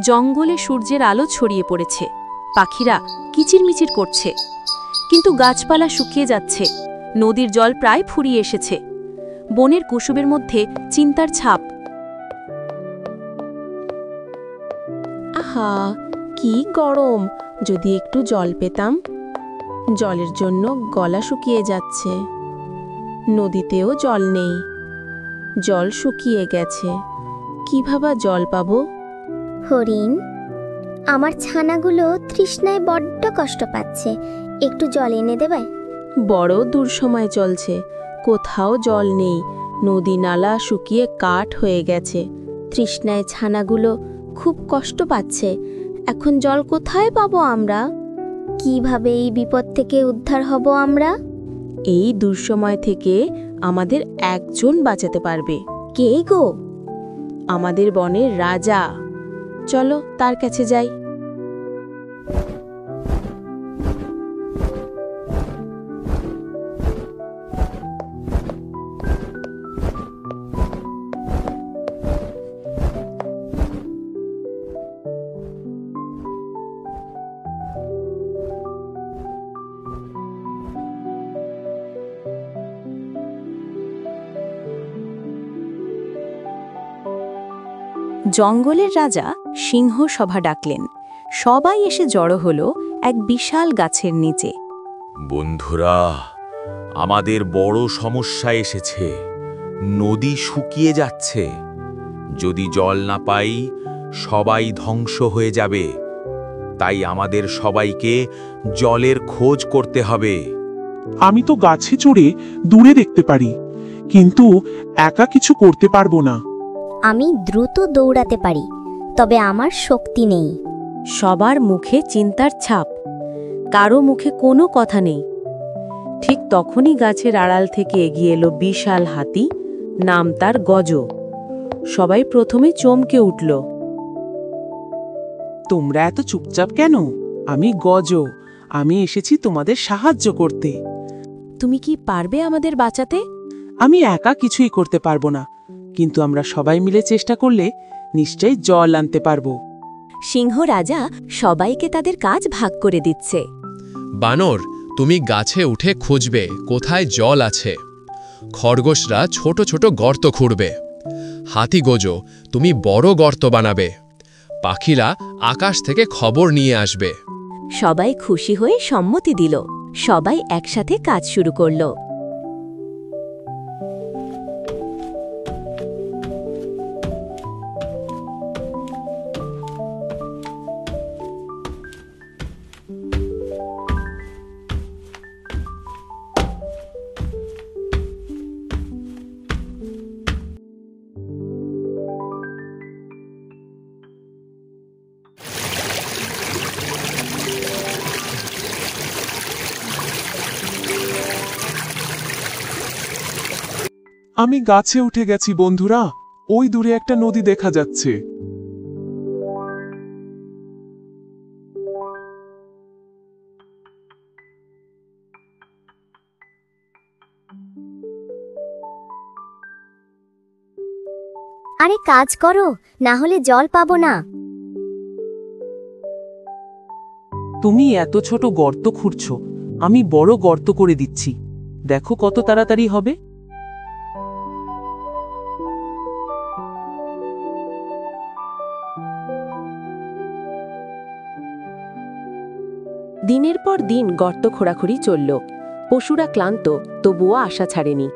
জঙ্গলে সূর্যের আলো ছড়িয়ে পড়েছে, পাখিরা কিচিরমিচির করছে, কিন্তু গাছপালা শুকিয়ে যাচ্ছে, নদীর জল প্রায় ফুরিয়ে এসেছে। বনের কুসুমের মধ্যে চিন্তার ছাপ। আহা, কি গরম! যদি একটু জল পেতাম। জলের জন্য গলা শুকিয়ে যাচ্ছে। নদীতেও জল নেই, জল শুকিয়ে গেছে। কিভাবে জল পাবো? হরিণ, আমার ছানাগুলো তৃষ্ণায় বড্ড কষ্ট পাচ্ছে, একটু জল এনে দেবে? বড় দুঃসময় চলছে, কোথাও জল নেই। নদী নালা শুকিয়ে কাঠ হয়ে গেছে। তৃষ্ণায় ছানাগুলো খুব কষ্ট পাচ্ছে। এখন জল কোথায় পাবো আমরা? কিভাবে এই বিপদ থেকে উদ্ধার হব আমরা? এই দুঃসময় থেকে আমাদের একজন বাঁচাতে পারবে। কে গো? আমাদের বনের রাজা। চলো তার কাছে যাই। জঙ্গলের রাজা সিংহ সভা ডাকলেন। সবাই এসে জড়ো হলো এক বিশাল গাছের নিচে। বন্ধুরা, আমাদের বড় সমস্যা এসেছে। নদী শুকিয়ে যাচ্ছে। যদি জল না পাই, সবাই ধ্বংস হয়ে যাবে। তাই আমাদের সবাইকে জলের খোঁজ করতে হবে। আমি তো গাছে চড়ে দূরে দেখতে পারি, কিন্তু একা কিছু করতে পারবো না। আমি দ্রুত দৌড়াতে পারি, তবে আমার শক্তি নেই। সবার মুখে চিন্তার ছাপ, কারো মুখে কোনো কথা নেই। ঠিক তখনই গাছের আড়াল থেকে এগিয়ে এলো বিশাল হাতি, নাম তার গজ। সবাই প্রথমে চমকে উঠল। তোমরা এত চুপচাপ কেন? আমি গজ, আমি এসেছি তোমাদের সাহায্য করতে। তুমি কি পারবে আমাদের বাঁচাতে? আমি একা কিছুই করতে পারবো না, কিন্তু আমরা সবাই মিলে চেষ্টা করলে নিশ্চয়ই জল আনতে পারবো। সিংহ রাজা সবাইকে তাদের কাজ ভাগ করে দিচ্ছে। বানর, তুমি গাছে উঠে খুঁজবে কোথায় জল আছে। খরগোশরা ছোট ছোট গর্ত খুঁড়বে। হাতি গোজো, তুমি বড় গর্ত বানাবে। পাখিরা আকাশ থেকে খবর নিয়ে আসবে। সবাই খুশি হয়ে সম্মতি দিল। সবাই একসাথে কাজ শুরু করল। আমি গাছে উঠে গেছি বন্ধুরা, ওই দূরে একটা নদী দেখা যাচ্ছে। আরে কাজ করো, না হলে জল পাবো না। তুমি এত ছোট গর্ত খুঁড়ছো, আমি বড় গর্ত করে দিচ্ছি। দেখো কত তাড়াতাড়ি হবে। দিনের পর দিন গর্ত খোঁড়াখুড়ি চলল। পশুরা ক্লান্ত, তবুও আশা ছাড়েনি।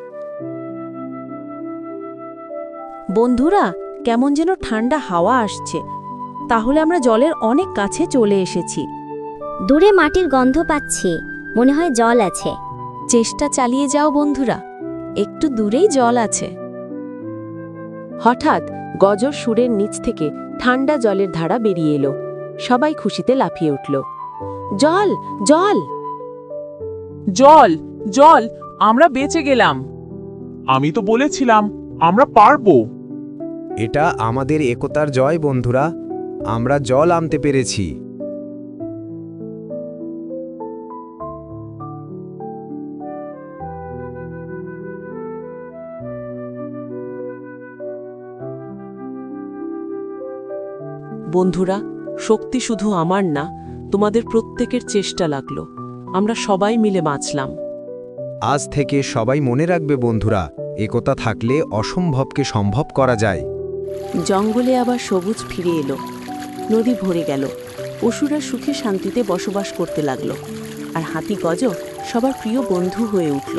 বন্ধুরা, কেমন যেন ঠান্ডা হাওয়া আসছে। তাহলে আমরা জলের অনেক কাছে চলে এসেছি। দূরে মাটির গন্ধ পাচ্ছি, মনে হয় জল আছে। চেষ্টা চালিয়ে যাও বন্ধুরা, একটু দূরেই জল আছে। হঠাৎ গজর সুরের নিচ থেকে ঠান্ডা জলের ধারা বেরিয়ে এলো। সবাই খুশিতে লাফিয়ে উঠল। জল, জল! জল, জল! আমরা বেঁচে গেলাম। আমি তো বলেছিলাম আমরা পারবো। এটা আমাদের একতার জয় বন্ধুরা, আমরা জল আনতে পেরেছি। বন্ধুরা, শক্তি শুধু আমার না, তোমাদের প্রত্যেকের চেষ্টা লাগলো। আমরা সবাই মিলে বাঁচলাম। আজ থেকে সবাই মনে রাখবে বন্ধুরা, একতা থাকলে অসম্ভবকে সম্ভব করা যায়। জঙ্গলে আবার সবুজ ফিরে এলো, নদী ভরে গেল, পশুরা সুখে শান্তিতে বসবাস করতে লাগলো, আর হাতি গজ সবার প্রিয় বন্ধু হয়ে উঠল।